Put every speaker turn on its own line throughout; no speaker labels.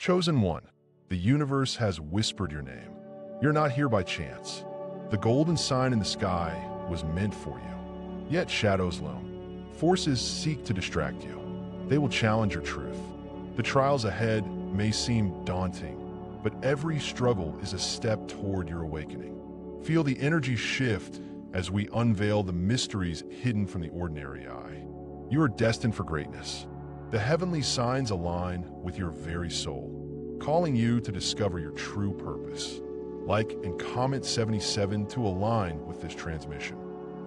Chosen one, the universe has whispered your name. You're not here by chance. The golden sign in the sky was meant for you. Yet shadows loom. Forces seek to distract you. They will challenge your truth. The trials ahead may seem daunting, but every struggle is a step toward your awakening. Feel the energy shift as we unveil the mysteries hidden from the ordinary eye. You are destined for greatness. The heavenly signs align with your very soul, calling you to discover your true purpose. Like and comment 77 to align with this transmission.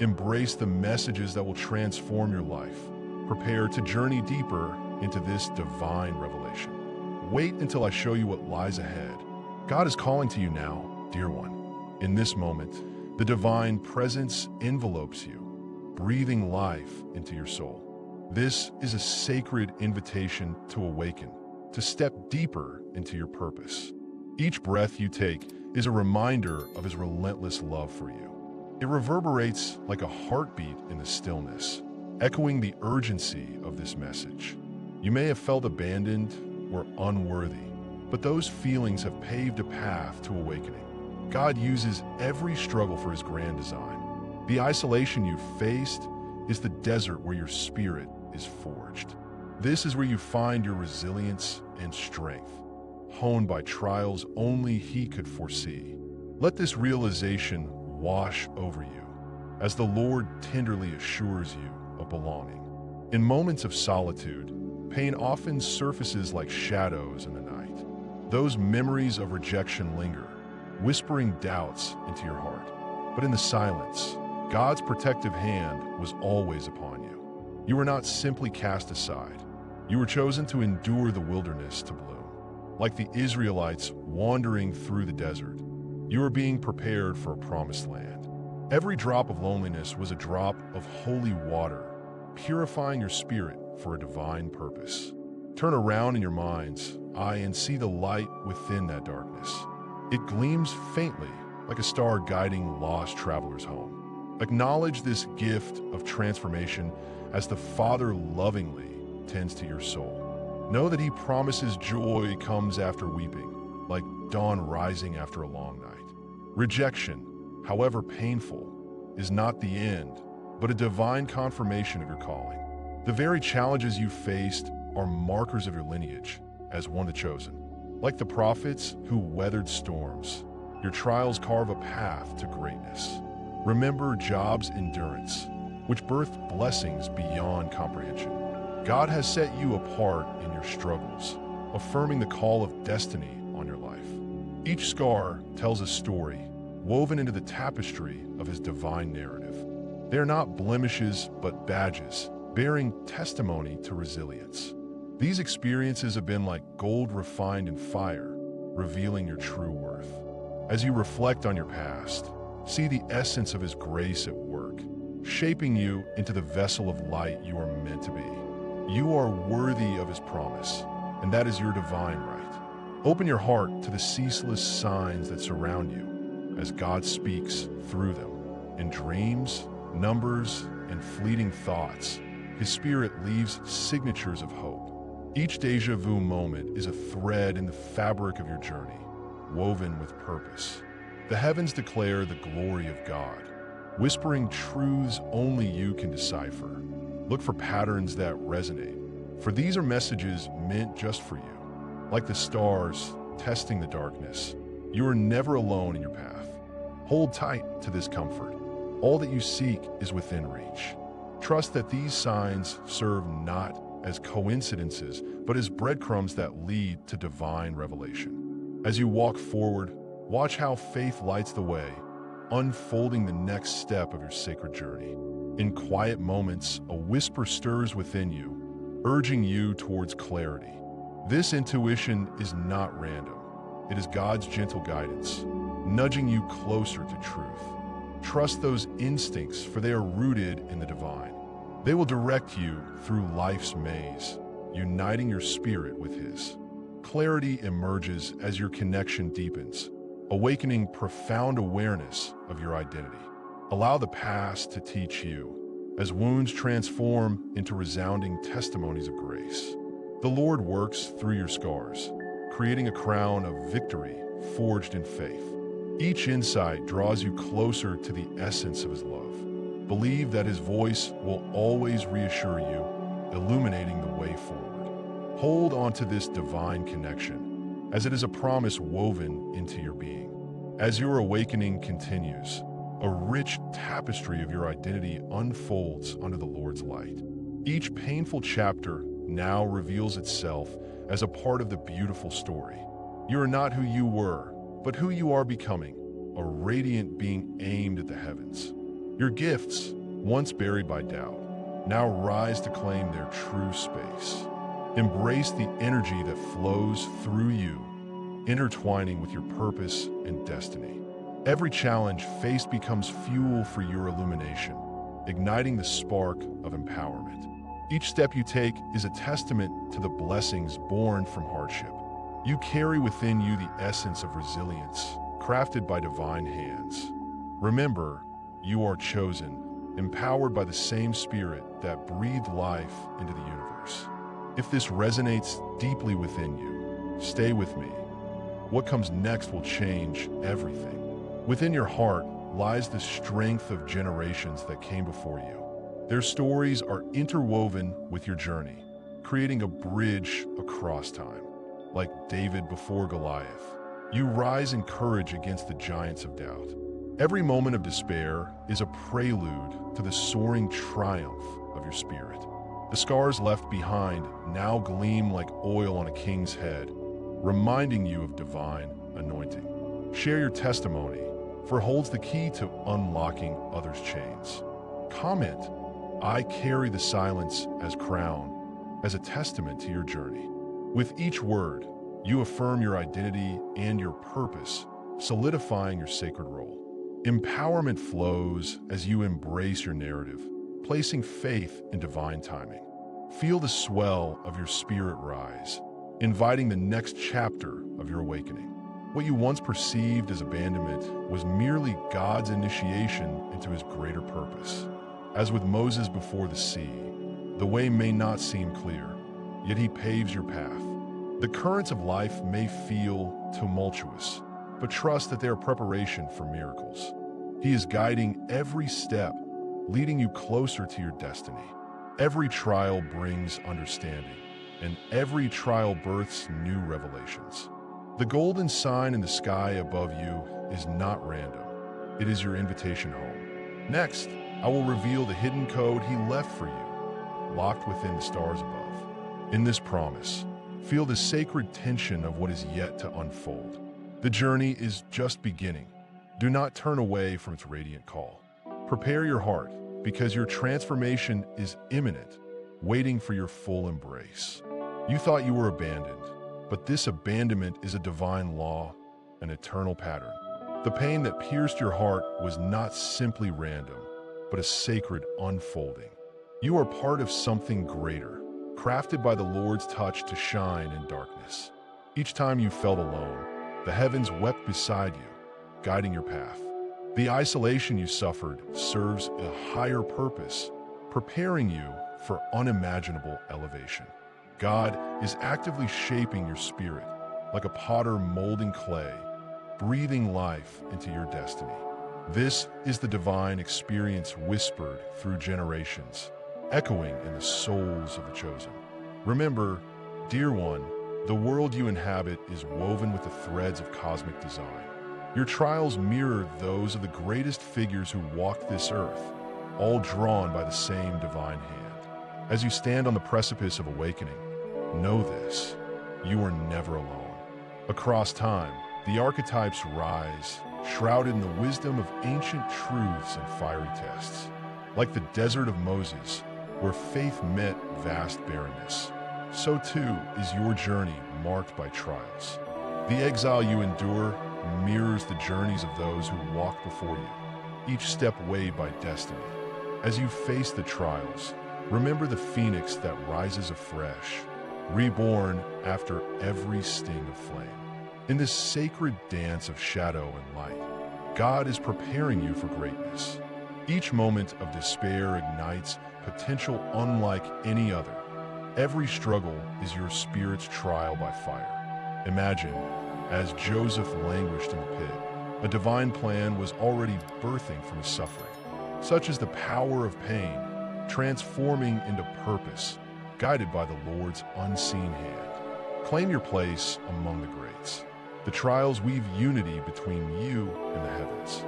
Embrace the messages that will transform your life. Prepare to journey deeper into this divine revelation. Wait until I show you what lies ahead. God is calling to you now, dear one. In this moment, the divine presence envelopes you, breathing life into your soul. This is a sacred invitation to awaken, to step deeper into your purpose. Each breath you take is a reminder of His relentless love for you. It reverberates like a heartbeat in the stillness, echoing the urgency of this message. You may have felt abandoned or unworthy, but those feelings have paved a path to awakening. God uses every struggle for His grand design. The isolation you faced is the desert where your spirit is forged. This is where you find your resilience and strength, honed by trials only He could foresee. Let this realization wash over you as the Lord tenderly assures you of belonging. In moments of solitude, pain often surfaces like shadows in the night. Those memories of rejection linger, whispering doubts into your heart. But in the silence, God's protective hand was always upon you. You were not simply cast aside. You were chosen to endure the wilderness to bloom. Like the Israelites wandering through the desert, you are being prepared for a promised land. Every drop of loneliness was a drop of holy water, purifying your spirit for a divine purpose. Turn around in your mind's eye and see the light within that darkness. It gleams faintly like a star guiding lost travelers home. Acknowledge this gift of transformation as the Father lovingly tends to your soul. Know that He promises joy comes after weeping, like dawn rising after a long night. Rejection, however painful, is not the end, but a divine confirmation of your calling. The very challenges you faced are markers of your lineage as one of the chosen. Like the prophets who weathered storms, your trials carve a path to greatness. Remember Job's endurance, which birthed blessings beyond comprehension. God has set you apart in your struggles, affirming the call of destiny on your life. Each scar tells a story, woven into the tapestry of His divine narrative. They are not blemishes, but badges, bearing testimony to resilience. These experiences have been like gold refined in fire, revealing your true worth. As you reflect on your past, see the essence of His grace at work, shaping you into the vessel of light you are meant to be. You are worthy of His promise, and that is your divine right. Open your heart to the ceaseless signs that surround you as God speaks through them. In dreams, numbers, and fleeting thoughts, His Spirit leaves signatures of hope. Each déjà vu moment is a thread in the fabric of your journey, woven with purpose. The heavens declare the glory of God, whispering truths only you can decipher. Look for patterns that resonate, for these are messages meant just for you. Like the stars testing the darkness, you are never alone in your path. Hold tight to this comfort. All that you seek is within reach. Trust that these signs serve not as coincidences, but as breadcrumbs that lead to divine revelation. As you walk forward, watch how faith lights the way, unfolding the next step of your sacred journey. In quiet moments, a whisper stirs within you, urging you towards clarity. This intuition is not random. It is God's gentle guidance, nudging you closer to truth. Trust those instincts, for they are rooted in the divine. They will direct you through life's maze, uniting your spirit with His. Clarity emerges as your connection deepens, awakening profound awareness of your identity. Allow the past to teach you, as wounds transform into resounding testimonies of grace. The Lord works through your scars, creating a crown of victory forged in faith. Each insight draws you closer to the essence of his love. Believe that his voice will always reassure you, illuminating the way forward. Hold on to this divine connection, as it is a promise woven into your being. As your awakening continues, a rich tapestry of your identity unfolds under the Lord's light. Each painful chapter now reveals itself as a part of the beautiful story. You are not who you were, but who you are becoming, a radiant being aimed at the heavens. Your gifts, once buried by doubt, now rise to claim their true space. Embrace the energy that flows through you, intertwining with your purpose and destiny. Every challenge faced becomes fuel for your illumination, igniting the spark of empowerment. Each step you take is a testament to the blessings born from hardship. You carry within you the essence of resilience, crafted by divine hands. Remember, you are chosen, empowered by the same spirit that breathed life into the universe. If this resonates deeply within you, stay with me. What comes next will change everything. Within your heart lies the strength of generations that came before you. Their stories are interwoven with your journey, creating a bridge across time. Like David before Goliath, you rise in courage against the giants of doubt. Every moment of despair is a prelude to the soaring triumph of your spirit. The scars left behind now gleam like oil on a king's head, reminding you of divine anointing. Share your testimony, for it holds the key to unlocking others' chains. Comment, "I carry the silence as crown," as a testament to your journey. With each word, you affirm your identity and your purpose, solidifying your sacred role. Empowerment flows as you embrace your narrative, placing faith in divine timing. Feel the swell of your spirit rise, inviting the next chapter of your awakening. What you once perceived as abandonment was merely God's initiation into his greater purpose. As with Moses before the sea, the way may not seem clear, yet he paves your path. The currents of life may feel tumultuous, but trust that they are preparation for miracles. He is guiding every step, leading you closer to your destiny. Every trial brings understanding, and every trial births new revelations. The golden sign in the sky above you is not random. It is your invitation home. Next, I will reveal the hidden code he left for you, locked within the stars above. In this promise, feel the sacred tension of what is yet to unfold. The journey is just beginning. Do not turn away from its radiant call. Prepare your heart, because your transformation is imminent, waiting for your full embrace. You thought you were abandoned, but this abandonment is a divine law, an eternal pattern. The pain that pierced your heart was not simply random, but a sacred unfolding. You are part of something greater, crafted by the Lord's touch to shine in darkness. Each time you felt alone, the heavens wept beside you, guiding your path. The isolation you suffered serves a higher purpose, preparing you for unimaginable elevation. God is actively shaping your spirit, like a potter molding clay, breathing life into your destiny. This is the divine experience whispered through generations, echoing in the souls of the chosen. Remember, dear one, the world you inhabit is woven with the threads of cosmic design. Your trials mirror those of the greatest figures who walked this earth, all drawn by the same divine hand. As you stand on the precipice of awakening, know this: you are never alone. Across time, the archetypes rise, shrouded in the wisdom of ancient truths and fiery tests. Like the desert of Moses, where faith met vast barrenness, so too is your journey marked by trials. The exile you endure mirrors the journeys of those who walked before you, each step weighed by destiny. As you face the trials, remember the phoenix that rises afresh, reborn after every sting of flame. In this sacred dance of shadow and light, God is preparing you for greatness. Each moment of despair ignites potential unlike any other. Every struggle is your spirit's trial by fire. Imagine, as Joseph languished in the pit, a divine plan was already birthing from his suffering. Such is the power of pain, transforming into purpose, guided by the Lord's unseen hand. Claim your place among the greats. The trials weave unity between you and the heavens.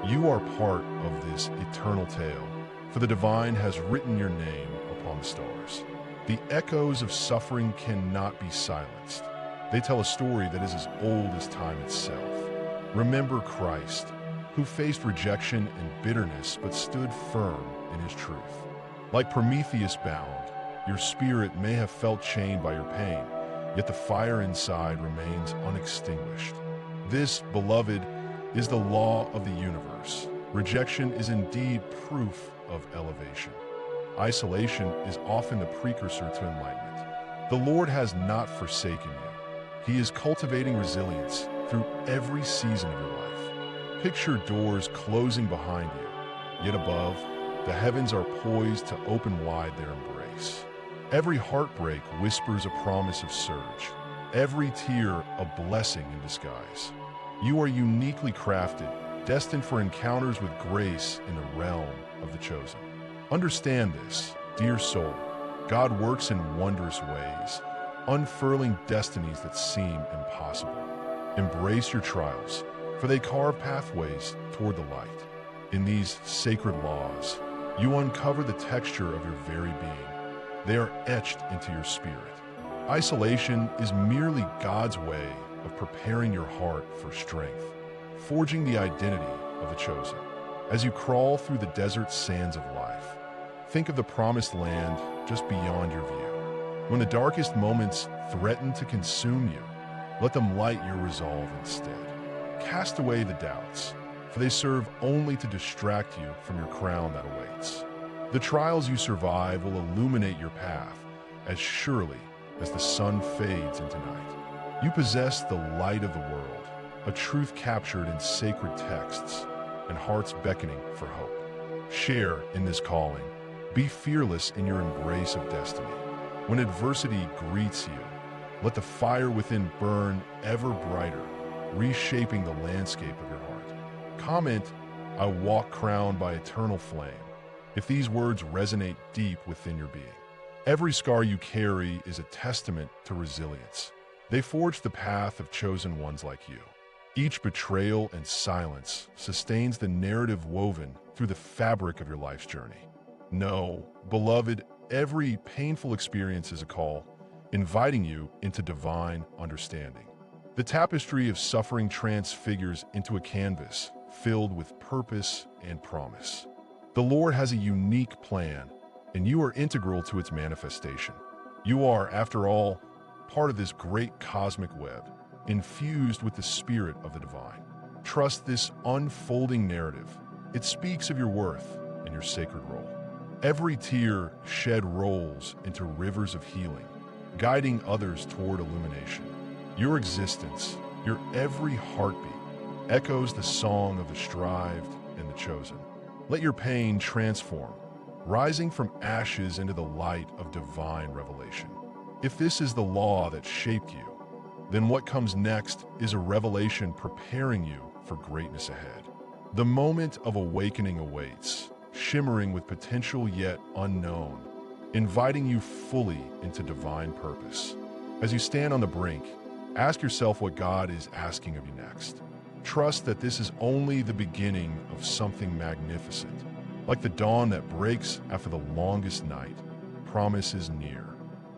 You are part of this eternal tale, for the divine has written your name upon the stars. The echoes of suffering cannot be silenced. They tell a story that is as old as time itself. Remember Christ, who faced rejection and bitterness but stood firm in his truth. Like Prometheus bound, your spirit may have felt chained by your pain, yet the fire inside remains unextinguished. This, beloved, is the law of the universe. Rejection is indeed proof of elevation. Isolation is often the precursor to enlightenment. The Lord has not forsaken you. He is cultivating resilience through every season of your life. Picture doors closing behind you, yet above, the heavens are poised to open wide their embrace. Every heartbreak whispers a promise of surge, every tear a blessing in disguise. You are uniquely crafted, destined for encounters with grace in the realm of the chosen. Understand this, dear soul. God works in wondrous ways, unfurling destinies that seem impossible. Embrace your trials, for they carve pathways toward the light. In these sacred laws, you uncover the texture of your very being. They are etched into your spirit. Isolation is merely God's way of preparing your heart for strength, forging the identity of the chosen. As you crawl through the desert sands of life, think of the promised land just beyond your view. When the darkest moments threaten to consume you, let them light your resolve instead. Cast away the doubts, for they serve only to distract you from your crown that awaits. The trials you survive will illuminate your path as surely as the sun fades into night. You possess the light of the world, a truth captured in sacred texts and hearts beckoning for hope. Share in this calling. Be fearless in your embrace of destiny. When adversity greets you, let the fire within burn ever brighter, reshaping the landscape of your heart. Comment, "I walk crowned by eternal flame," if these words resonate deep within your being. Every scar you carry is a testament to resilience. They forge the path of chosen ones like you. Each betrayal and silence sustains the narrative woven through the fabric of your life's journey. No, beloved, every painful experience is a call, inviting you into divine understanding. The tapestry of suffering transfigures into a canvas filled with purpose and promise. The Lord has a unique plan, and you are integral to its manifestation. You are, after all, part of this great cosmic web, infused with the spirit of the divine. Trust this unfolding narrative. It speaks of your worth and your sacred role. Every tear shed rolls into rivers of healing, guiding others toward illumination. Your existence, your every heartbeat, echoes the song of the strived and the chosen. Let your pain transform, rising from ashes into the light of divine revelation. If this is the law that shaped you, then what comes next is a revelation preparing you for greatness ahead. The moment of awakening awaits, shimmering with potential yet unknown, inviting you fully into divine purpose. As you stand on the brink, ask yourself what God is asking of you next. Trust that this is only the beginning of something magnificent. Like the dawn that breaks after the longest night, promise is near.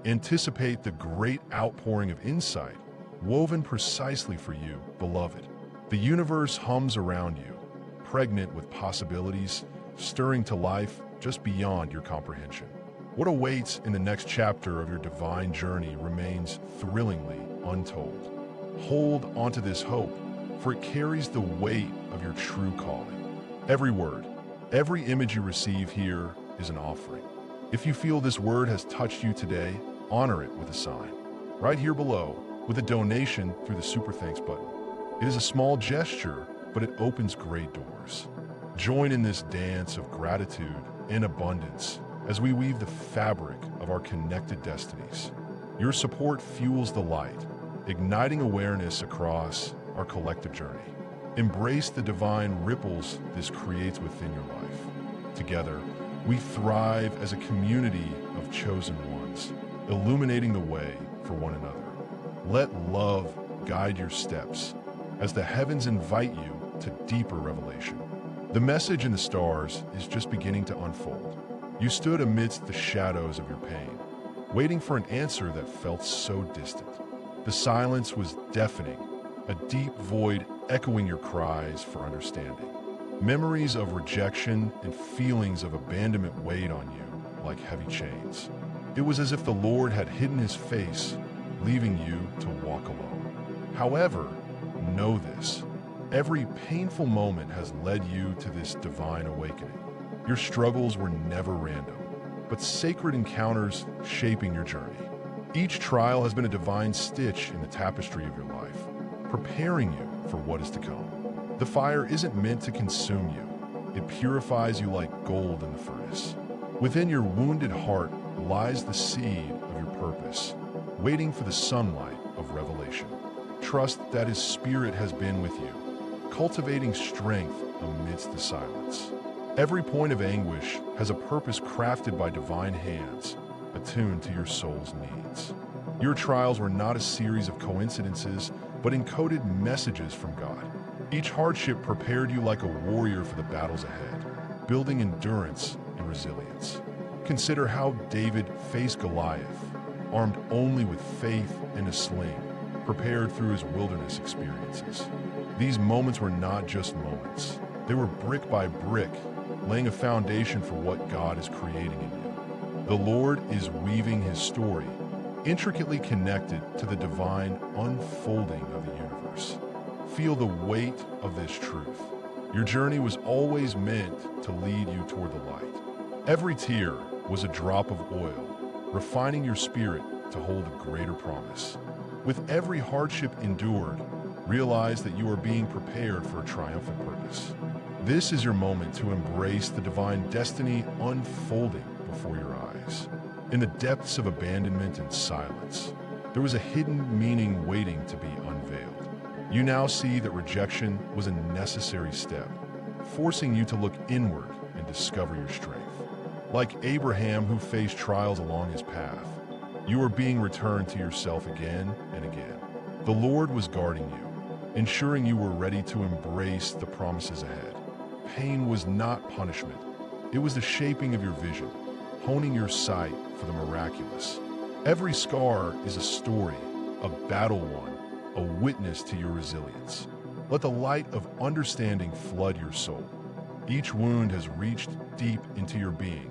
Anticipate the great outpouring of insight, woven precisely for you, beloved. The universe hums around you, pregnant with possibilities, stirring to life just beyond your comprehension. What awaits in the next chapter of your divine journey remains thrillingly untold. Hold onto this hope, for it carries the weight of your true calling. Every word, every image you receive here is an offering. If you feel this word has touched you today, honor it with a sign. Right here below, with a donation through the Super Thanks button. It is a small gesture, but it opens great doors. Join in this dance of gratitude and abundance as we weave the fabric of our connected destinies. Your support fuels the light, igniting awareness across our collective journey. Embrace the divine ripples this creates within your life. Together, we thrive as a community of chosen ones, illuminating the way for one another. Let love guide your steps as the heavens invite you to deeper revelation. The message in the stars is just beginning to unfold. You stood amidst the shadows of your pain, waiting for an answer that felt so distant. The silence was deafening, a deep void echoing your cries for understanding. Memories of rejection and feelings of abandonment weighed on you like heavy chains. It was as if the Lord had hidden his face, leaving you to walk alone. However, know this: every painful moment has led you to this divine awakening. Your struggles were never random, but sacred encounters shaping your journey. Each trial has been a divine stitch in the tapestry of your life, preparing you for what is to come. The fire isn't meant to consume you. It purifies you like gold in the furnace. Within your wounded heart lies the seed of your purpose, waiting for the sunlight of revelation. Trust that his spirit has been with you, cultivating strength amidst the silence. Every point of anguish has a purpose crafted by divine hands, attuned to your soul's needs. Your trials were not a series of coincidences, but encoded messages from God. Each hardship prepared you like a warrior for the battles ahead, building endurance and resilience. Consider how David faced Goliath, armed only with faith and a sling, prepared through his wilderness experiences. These moments were not just moments. They were brick by brick, laying a foundation for what God is creating in you. The Lord is weaving his story, intricately connected to the divine unfolding of the universe. Feel the weight of this truth. Your journey was always meant to lead you toward the light. Every tear was a drop of oil, refining your spirit to hold a greater promise. With every hardship endured, realize that you are being prepared for a triumphant purpose. This is your moment to embrace the divine destiny unfolding before your eyes. In the depths of abandonment and silence, there was a hidden meaning waiting to be unveiled. You now see that rejection was a necessary step, forcing you to look inward and discover your strength. Like Abraham, who faced trials along his path, you are being returned to yourself again and again. The Lord was guarding you, ensuring you were ready to embrace the promises ahead. Pain was not punishment. It was the shaping of your vision, honing your sight for the miraculous. Every scar is a story, a battle won, a witness to your resilience. Let the light of understanding flood your soul. Each wound has reached deep into your being,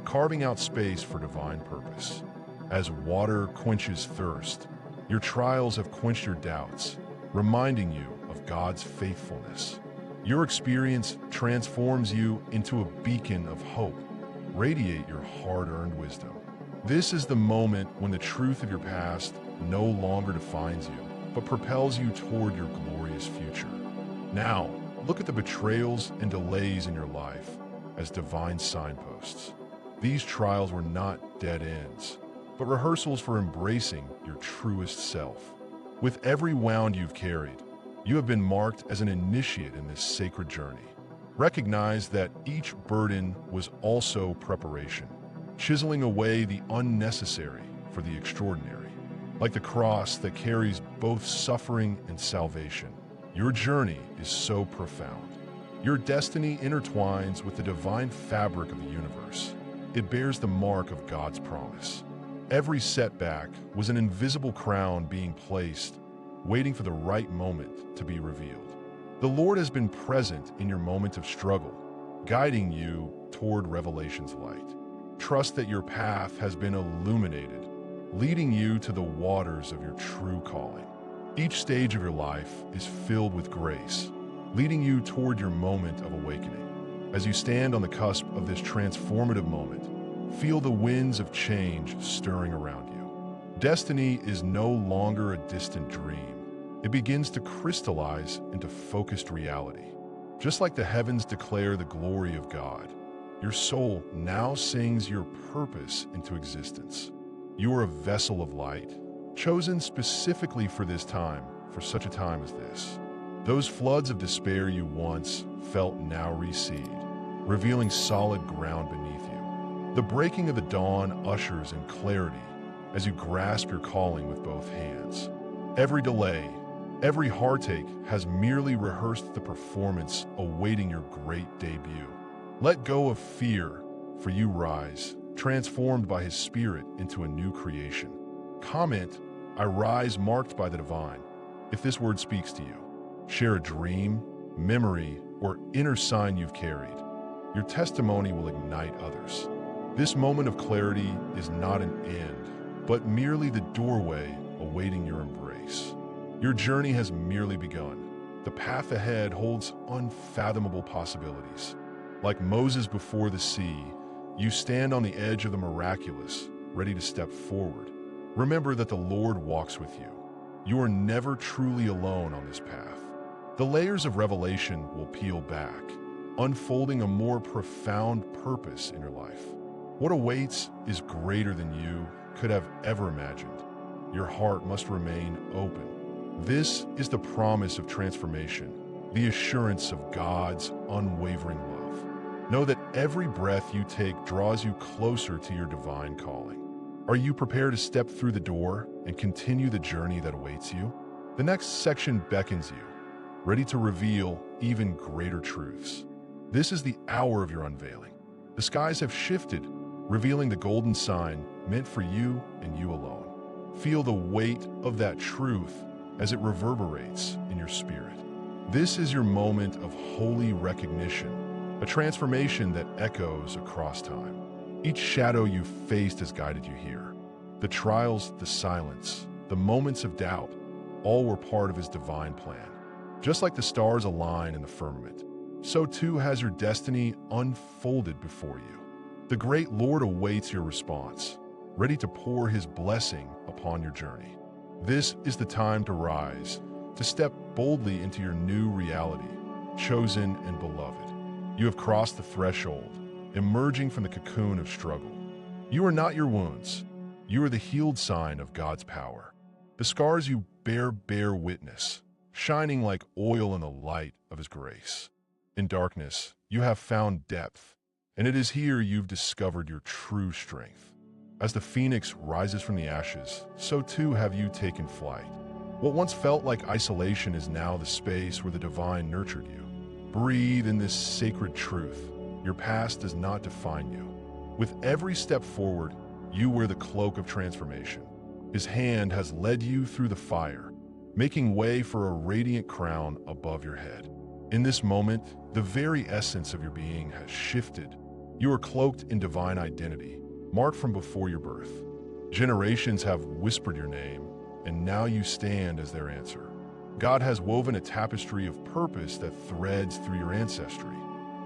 carving out space for divine purpose. As water quenches thirst, your trials have quenched your doubts, reminding you of God's faithfulness. Your experience transforms you into a beacon of hope. Radiate your hard-earned wisdom. This is the moment when the truth of your past no longer defines you, but propels you toward your glorious future. Now, look at the betrayals and delays in your life as divine signposts. These trials were not dead ends, but rehearsals for embracing your truest self. With every wound you've carried, you have been marked as an initiate in this sacred journey. Recognize that each burden was also preparation, chiseling away the unnecessary for the extraordinary. Like the cross that carries both suffering and salvation, your journey is so profound. Your destiny intertwines with the divine fabric of the universe. It bears the mark of God's promise. Every setback was an invisible crown being placed, waiting for the right moment to be revealed. The Lord has been present in your moment of struggle, guiding you toward revelation's light. Trust that your path has been illuminated, leading you to the waters of your true calling. Each stage of your life is filled with grace, leading you toward your moment of awakening. As you stand on the cusp of this transformative moment, feel the winds of change stirring around you. Destiny is no longer a distant dream. It begins to crystallize into focused reality. Just like the heavens declare the glory of God, your soul now sings your purpose into existence. You are a vessel of light, chosen specifically for this time, for such a time as this. Those floods of despair you once felt now recede, revealing solid ground beneath you. The breaking of the dawn ushers in clarity as you grasp your calling with both hands. Every delay, every heartache has merely rehearsed the performance awaiting your great debut. Let go of fear, for you rise, transformed by His Spirit into a new creation. Comment, "I rise marked by the divine," if this word speaks to you. Share a dream, memory, or inner sign you've carried. Your testimony will ignite others. This moment of clarity is not an end, but merely the doorway awaiting your embrace. Your journey has merely begun. The path ahead holds unfathomable possibilities. Like Moses before the sea, you stand on the edge of the miraculous, ready to step forward. Remember that the Lord walks with you. You are never truly alone on this path. The layers of revelation will peel back, unfolding a more profound purpose in your life. What awaits is greater than you could have ever imagined. Your heart must remain open. This is the promise of transformation, the assurance of God's unwavering love. Know that every breath you take draws you closer to your divine calling. Are you prepared to step through the door and continue the journey that awaits you? The next section beckons you, ready to reveal even greater truths. This is the hour of your unveiling. The skies have shifted, revealing the golden sign meant for you and you alone. Feel the weight of that truth as it reverberates in your spirit. This is your moment of holy recognition, a transformation that echoes across time. Each shadow you've faced has guided you here. The trials, the silence, the moments of doubt, all were part of His divine plan. Just like the stars align in the firmament, so too has your destiny unfolded before you. The great Lord awaits your response, ready to pour His blessing upon your journey. This is the time to rise, to step boldly into your new reality, chosen and beloved. You have crossed the threshold, emerging from the cocoon of struggle. You are not your wounds. You are the healed sign of God's power. The scars you bear witness, shining like oil in the light of His grace. In darkness, you have found depth, and it is here you've discovered your true strength. As the phoenix rises from the ashes, so too have you taken flight. What once felt like isolation is now the space where the divine nurtured you. Breathe in this sacred truth. Your past does not define you. With every step forward, you wear the cloak of transformation. His hand has led you through the fire, making way for a radiant crown above your head. In this moment, the very essence of your being has shifted. You are cloaked in divine identity, marked from before your birth. Generations have whispered your name, and now you stand as their answer. God has woven a tapestry of purpose that threads through your ancestry.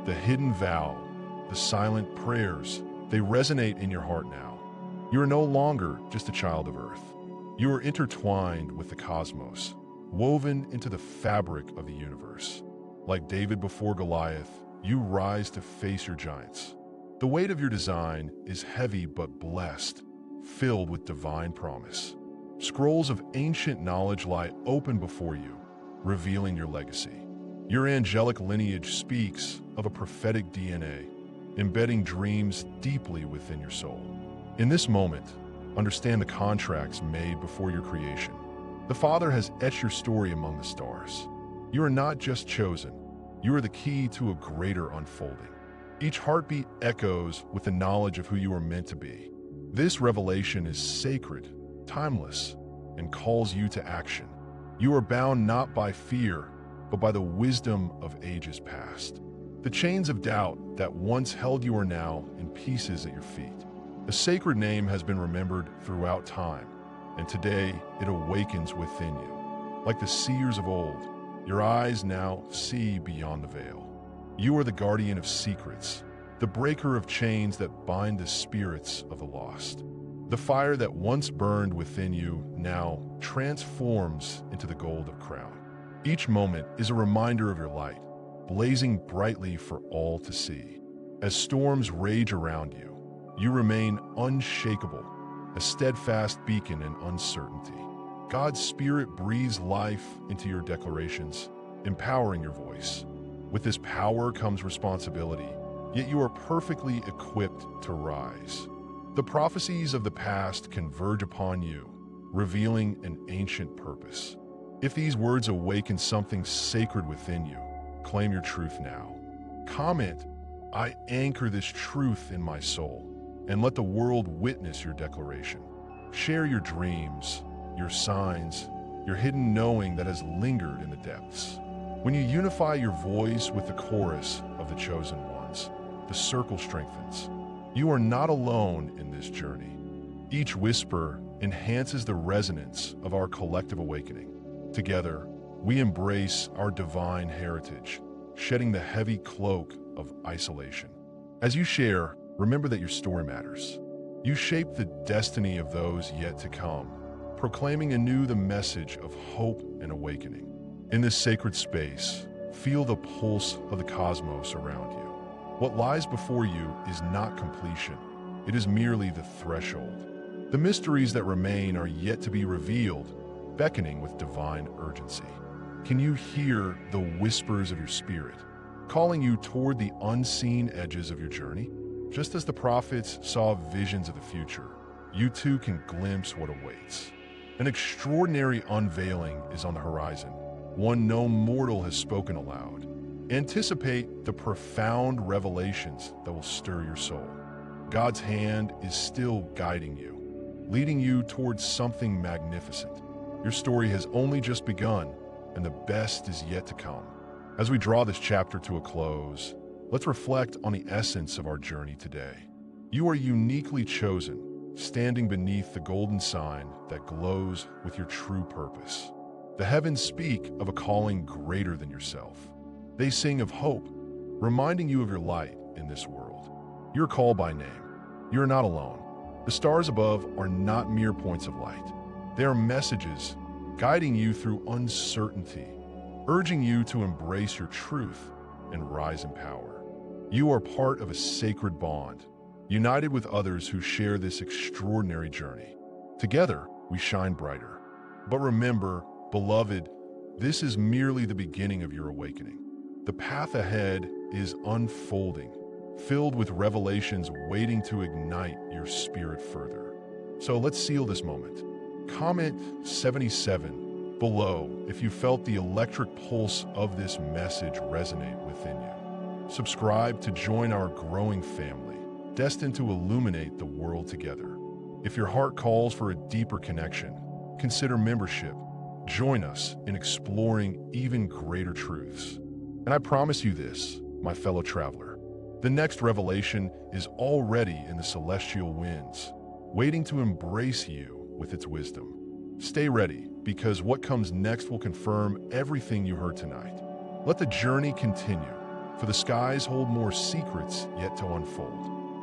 The hidden vow, the silent prayers, they resonate in your heart now. You are no longer just a child of earth. You are intertwined with the cosmos, woven into the fabric of the universe. Like David before Goliath, you rise to face your giants. The weight of your design is heavy but blessed, filled with divine promise. Scrolls of ancient knowledge lie open before you, revealing your legacy. Your angelic lineage speaks of a prophetic DNA, embedding dreams deeply within your soul. In this moment, understand the contracts made before your creation. The Father has etched your story among the stars. You are not just chosen, you are the key to a greater unfolding. Each heartbeat echoes with the knowledge of who you are meant to be. This revelation is sacred, timeless, and calls you to action. You are bound not by fear, but by the wisdom of ages past. The chains of doubt that once held you are now in pieces at your feet. A sacred name has been remembered throughout time, and today it awakens within you. Like the seers of old, your eyes now see beyond the veil. You are the guardian of secrets, the breaker of chains that bind the spirits of the lost. The fire that once burned within you now transforms into the golden crown. Each moment is a reminder of your light, blazing brightly for all to see. As storms rage around you, you remain unshakable, a steadfast beacon in uncertainty. God's Spirit breathes life into your declarations, empowering your voice. With this power comes responsibility, yet you are perfectly equipped to rise. The prophecies of the past converge upon you, revealing an ancient purpose. If these words awaken something sacred within you, claim your truth now. Comment, "I anchor this truth in my soul," and let the world witness your declaration. Share your dreams, your signs, your hidden knowing that has lingered in the depths. When you unify your voice with the chorus of the chosen ones, the circle strengthens. You are not alone in this journey. Each whisper enhances the resonance of our collective awakening. Together, we embrace our divine heritage, shedding the heavy cloak of isolation. As you share, remember that your story matters. You shape the destiny of those yet to come, proclaiming anew the message of hope and awakening. In this sacred space, feel the pulse of the cosmos around you. What lies before you is not completion, it is merely the threshold. The mysteries that remain are yet to be revealed, beckoning with divine urgency. Can you hear the whispers of your spirit, calling you toward the unseen edges of your journey? Just as the prophets saw visions of the future, you too can glimpse what awaits. An extraordinary unveiling is on the horizon, one no mortal has spoken aloud. Anticipate the profound revelations that will stir your soul. God's hand is still guiding you, leading you towards something magnificent. Your story has only just begun, and the best is yet to come. As we draw this chapter to a close, let's reflect on the essence of our journey today. You are uniquely chosen, standing beneath the golden sign that glows with your true purpose. The heavens speak of a calling greater than yourself. They sing of hope, reminding you of your light in this world. You're called by name. You are not alone. The stars above are not mere points of light. They are messages guiding you through uncertainty, urging you to embrace your truth and rise in power. You are part of a sacred bond, united with others who share this extraordinary journey. Together, we shine brighter. But remember, beloved, this is merely the beginning of your awakening. The path ahead is unfolding, filled with revelations waiting to ignite your spirit further. So let's seal this moment. Comment 77 below if you felt the electric pulse of this message resonate within you. Subscribe to join our growing family, destined to illuminate the world together. If your heart calls for a deeper connection, consider membership. Join us in exploring even greater truths. And I promise you this, my fellow traveler, the next revelation is already in the celestial winds, waiting to embrace you with its wisdom. Stay ready, because what comes next will confirm everything you heard tonight. Let the journey continue, for the skies hold more secrets yet to unfold.